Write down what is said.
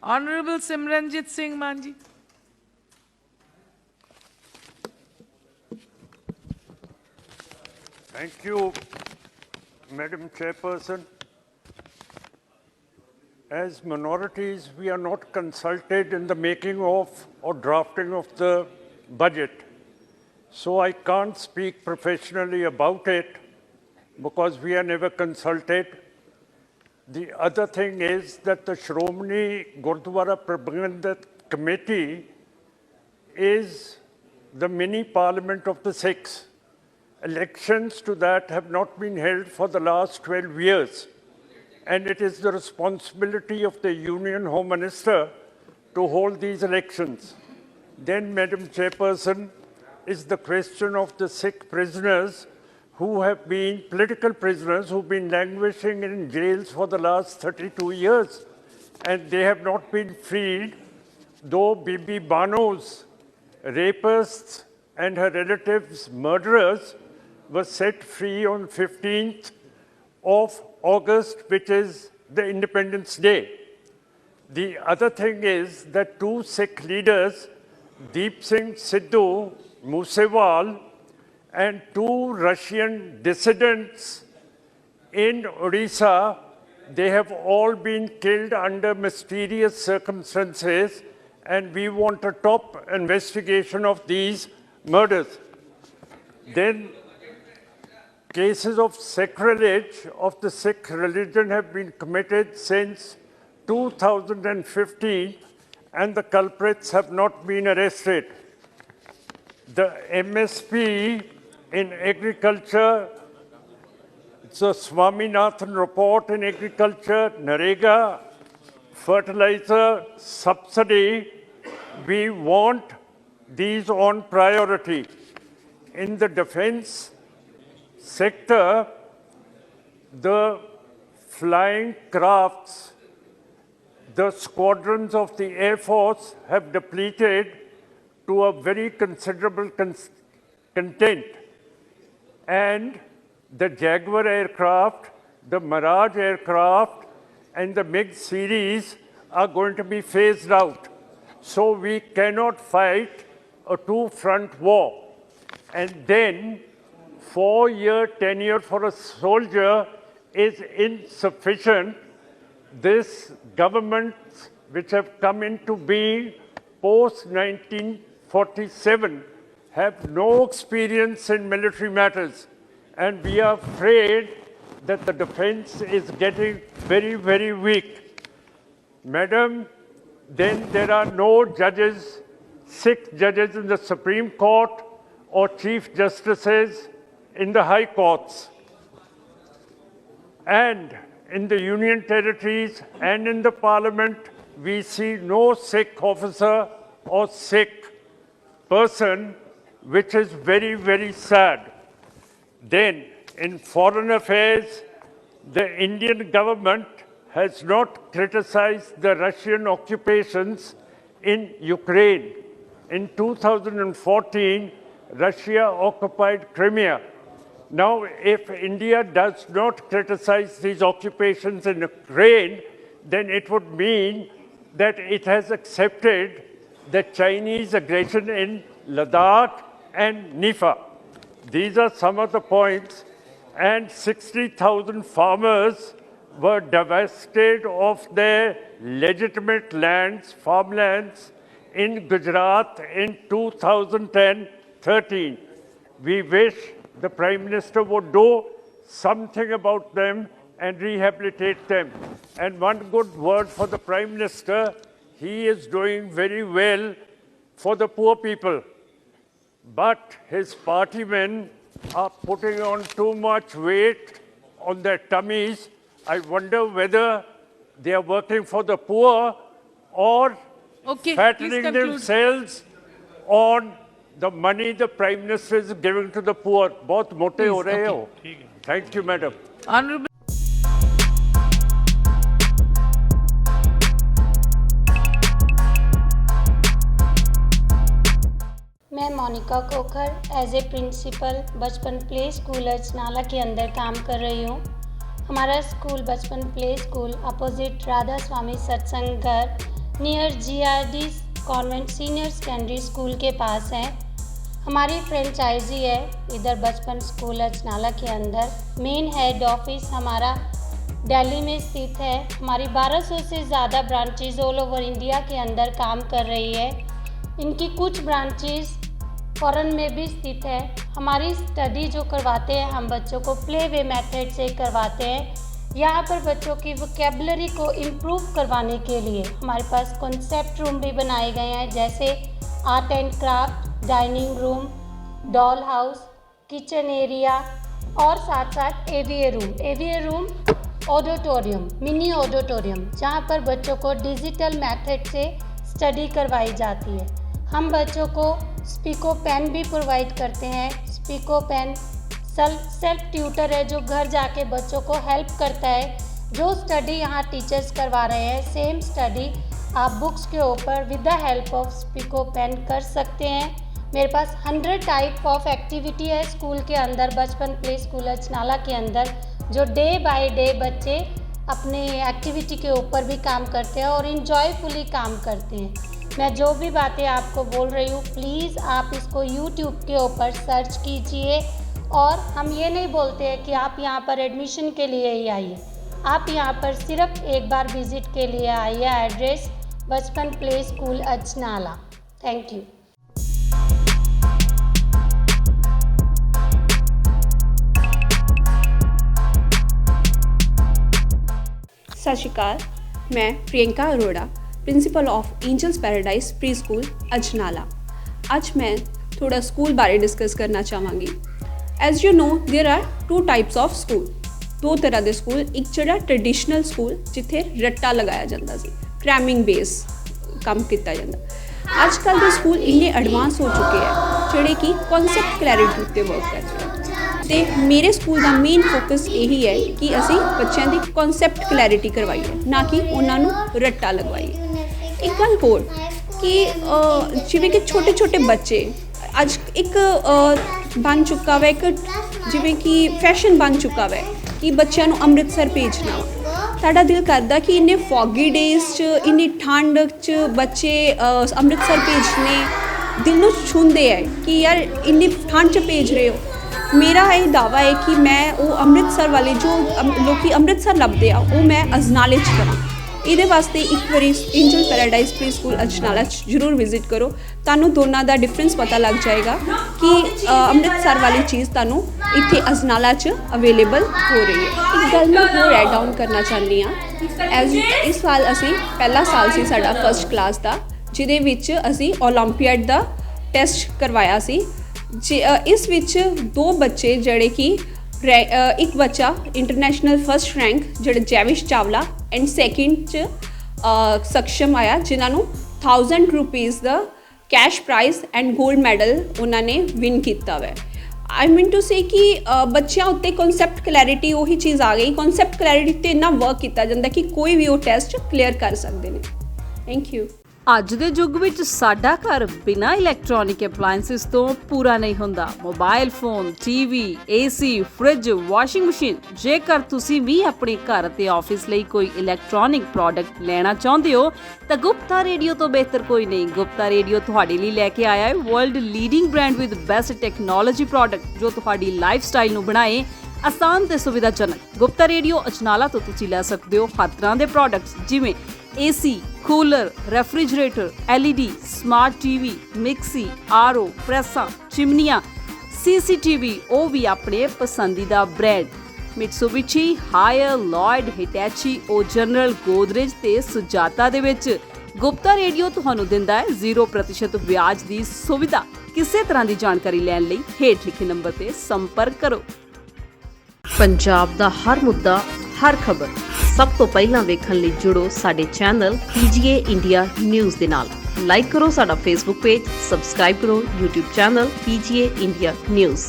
Honorable Simranjit Singh Manji. Thank you, Madam Chairperson. As minorities, we are not consulted in the making of or drafting of the budget. So I can't speak professionally about it because we are never consulted. The other thing is that the Shromani Gurdwara Prabandhan Committee is the mini parliament of the Sikhs. Elections to that have not been held for the last 12 years. And it is the responsibility of the Union Home Minister to hold these elections. Then, Madam Chairperson, is the question of the Sikh prisoners who have been political prisoners who've been languishing in jails for the last 32 years. And they have not been freed, though Bibi Bano's rapists and her relatives' murderers were set free on 15th of August, which is the Independence Day. The other thing is that two Sikh leaders, Deep Singh Sidhu Moosewal, and two Russian dissidents in Odisha, they have all been killed under mysterious circumstances, and we want a top investigation of these murders. Then cases of sacrilege of the Sikh religion have been committed since 2015, and the culprits have not been arrested. The MSP in agriculture, it's a Swaminathan report in agriculture, Narega, fertilizer subsidy, we want these on priority. In the defense sector, the flying crafts, the squadrons of the Air Force have depleted to a very considerable content. And the Jaguar aircraft, the Mirage aircraft, and the MiG series are going to be phased out. So we cannot fight a two-front war. And then 4-year tenure for a soldier is insufficient. This governments which have come into being post-1947 have no experience in military matters. And we are afraid that the defense is getting very, very weak. Madam, then there are no judges, 6 judges in the Supreme Court or chief justices in the high courts. And in the union territories and in the parliament, we see no Sikh officer or Sikh person, which is very, very sad. Then, in foreign affairs, the Indian government has not criticized the Russian occupations in Ukraine. In 2014, Russia occupied Crimea. Now, if India does not criticize these occupations in Ukraine, then it would mean that it has accepted the Chinese aggression in Ladakh and Nifa. These are some of the points. And 60,000 farmers were divested of their legitimate lands, farmlands, in Gujarat in 2013. We wish the Prime Minister would do something about them and rehabilitate them. And one good word for the Prime Minister, he is doing very well for the poor people. But his party men are putting on too much weight on their tummies. I wonder whether they are working for the poor or fattening themselves on the money the Prime Minister is giving to the poor. Both mote ho rahe ho. Thank you, Madam. Honorable मैं Monika Khokhar as a principal Bachpan play school Ajnala के अंदर काम कर रही हूँ। हमारा school Bachpan play school opposite Radha Swami Satsang Ghar near GRD convent senior secondary school के पास है। हमारी फ्रेंचाइजी है इधर बचपन स्कूल अजनाला के अंदर। मेन हेड ऑफिस हमारा दिल्ली में स्थित है। हमारी 1200 से ज़्यादा ब्रांचेज ऑल ओवर इंडिया के अंदर काम कर रही है। इनकी कुछ ब्रांचेज फॉरेन में भी स्थित है। हमारी स्टडी जो करवाते हैं हम बच्चों को प्ले वे मेथड से करवाते हैं। यहाँ पर बच्चों की वोकेबलरी को इम्प्रूव करवाने के लिए हमारे पास कॉन्सेप्ट रूम भी बनाए गए हैं, जैसे art and craft, dining room, doll house, kitchen area और साथ साथ AVA room auditorium, mini auditorium, जहाँ पर बच्चों को डिजिटल मेथड से स्टडी करवाई जाती है। हम बच्चों को स्पीको पेन भी प्रोवाइड करते हैं। स्पीको पेन सेल्फ ट्यूटर है जो घर जाके बच्चों को हेल्प करता है। जो स्टडी यहाँ टीचर्स करवा रहे हैं सेम स्टडी आप बुक्स के ऊपर with the help of Speako pen कर सकते हैं। मेरे पास 100 टाइप ऑफ एक्टिविटी है स्कूल के अंदर, बचपन प्ले स्कूल अजनाला के अंदर, जो डे बाय डे बच्चे अपने एक्टिविटी के ऊपर भी काम करते हैं और इन्जॉयफुली काम करते हैं। मैं जो भी बातें आपको बोल रही हूँ प्लीज़ आप इसको YouTube के ऊपर सर्च कीजिए। और हम ये नहीं बोलते हैं कि आप यहाँ पर एडमिशन के लिए ही आइए, आप यहाँ पर सिर्फ एक बार विज़िट के लिए आइए। Address Bachpan play school Ajnala. Thank you. सत श्री अकाल, मैं Priyanka Arora, principal of angels paradise pre school Ajnala. आज मैं थोड़ा स्कूल बारे डिस्कस करना चाहांगी। As you know there are 2 types of school, 2 तरह के स्कूल। एक जिहड़ा ट्रेडिशनल स्कूल जिथे रट्टा लगाया जाता सी, क्रैमिंग बेस काम किया जाता। अजकल के स्कूल इन्ने एडवांस हो चुके हैं जिहड़े कि कॉन्सैप्ट क्लैरिटी उत्ते वर्क करते हैं। तो मेरे स्कूल का मेन फोकस यही है कि असी बच्चों की कॉन्सैप्ट क्लैरिटी करवाइए, ना कि उन्होंने रट्टा लगवाइए। एक गल होर कि जिवें कि छोटे छोटे बच्चे अज एक बन चुका है, एक जिवें कि फैशन बन चुका है कि बच्चों को अमृतसर भेजना। साडा दिल करदा कि इन्ने फॉगी डेज च, इन्नी ठंड च बच्चे अमृतसर भेजने दिल नूं छूंदे है कि यार इन्नी ठंड च भेज रहे हो। मेरा ये दावा है कि मैं वो अमृतसर वाले जो लोग अमृतसर लभदे आ वो मैं अजनाले च करा। ये वास्ते एक बारी angel paradise pre school Ajnala जरूर विजिट करो, तानू दोनों का डिफरेंस पता लग जाएगा कि अमृतसर वाली चीज़ तानू इत्थे अजनाला च अवेलेबल हो रही है। एक गल मैं होर ऐड ऑन करना चाहती हाँ। एज इस साल असी पहला साल सी साडा फर्स्ट क्लास का, जिहदे विच असी ओलंपियाड का टेस्ट करवाया सी। इस विच 2 बच्चे जिहड़े कि एक बच्चा इंटरनेशनल फर्स्ट रैंक जिहड़ा जैविश चावला एंड सैकेंड च सक्षम आया, जिन्होंने 1000 रुपीज़ का cash prize and gold medal उन्होंने विन किया है। आई मीन टू से कि बच्चों उत्ते कॉन्सैप्ट क्लैरिटी वही चीज़ आ गई। कॉन्सैप्ट क्लैरिटी ते इन्ना वर्क किया जाता कि कोई भी वो टेस्ट क्लीयर कर सकते हैं। Thank you. ਅੱਜ ਦੇ ਯੁੱਗ ਵਿੱਚ ਸਾਡਾ ਘਰ ਬਿਨਾਂ ਇਲੈਕਟ੍ਰੋਨਿਕ ਅਪਲਾਈਐਂਸਿਸ ਤੋਂ ਪੂਰਾ ਨਹੀਂ ਹੁੰਦਾ। Mobile phone, TV, AC, fridge, washing machine, ਜੇਕਰ ਤੁਸੀਂ ਵੀ ਆਪਣੇ ਘਰ ਅਤੇ ਆਫਿਸ ਲਈ ਕੋਈ ਇਲੈਕਟ੍ਰੋਨਿਕ ਪ੍ਰੋਡਕਟ ਲੈਣਾ ਚਾਹੁੰਦੇ ਹੋ ਤਾਂ ਗੁਪਤਾ ਰੇਡੀਓ ਤੋਂ ਬਿਹਤਰ ਕੋਈ ਨਹੀਂ। ਗੁਪਤਾ ਰੇਡੀਓ ਤੁਹਾਡੇ ਲਈ ਲੈ ਕੇ ਆਇਆ ਹੈ world leading brand with best technology product ਜੋ ਤੁਹਾਡੀ ਲਾਈਫ ਸਟਾਈਲ ਨੂੰ ਬਣਾਏ ਆਸਾਨ ਤੇ ਸੁਵਿਧਾਜਨਕ। ਗੁਪਤਾ ਰੇਡੀਓ ਅਜਨਾਲਾ ਤੋਂ ਤੁਸੀਂ ਲੈ ਸਕਦੇ ਹੋ ਹਰ ਤਰ੍ਹਾਂ ਦੇ ਪ੍ਰੋਡਕਟਸ ਜਿਵੇਂ AC, cooler, refrigerator, LED, smart TV, mixie, RO, ਪ੍ਰੈਸਾਂ, ਚਿਮਨੀਆਂ, CCTV, ਉਹ ਵੀ ਆਪਣੇ ਪਸੰਦੀਦਾ ਬ੍ਰਾਂਡ ਮਿਟਸੂਬਿਸ਼ੀ, ਹਾਇਰ, ਲॉयड, ਹਿਟੈਚੀ, ਉਹ ਜਨਰਲ, ਗੋਦਰੇਜ ਤੇ ਸੁਜਾਤਾ ਦੇ ਵਿੱਚ। ਗੁਪਤਾ ਰੇਡੀਓ ਤੁਹਾਨੂੰ ਦਿੰਦਾ ਹੈ 0% ਵਿਆਜ ਦੀ ਸੁਵਿਧਾ। ਕਿਸੇ ਤਰ੍ਹਾਂ ਦੀ ਜਾਣਕਾਰੀ ਲੈਣ ਲਈ ਹੇਠ ਲਿਖੇ ਨੰਬਰ ਤੇ ਸੰਪਰਕ ਕਰੋ। ਪੰਜਾਬ ਦਾ ਹਰ ਮੁੱਦਾ, ਹਰ ਖਬਰ ਸਭ ਤੋਂ ਪਹਿਲਾਂ ਵੇਖਣ ਲਈ ਜੁੜੋ ਸਾਡੇ ਚੈਨਲ PGA India ਨਿਊਜ਼ ਦੇ ਨਾਲ। ਲਾਈਕ ਕਰੋ ਸਾਡਾ ਫੇਸਬੁੱਕ ਪੇਜ, ਸਬਸਕ੍ਰਾਈਬ ਕਰੋ YouTube channel PGA India news.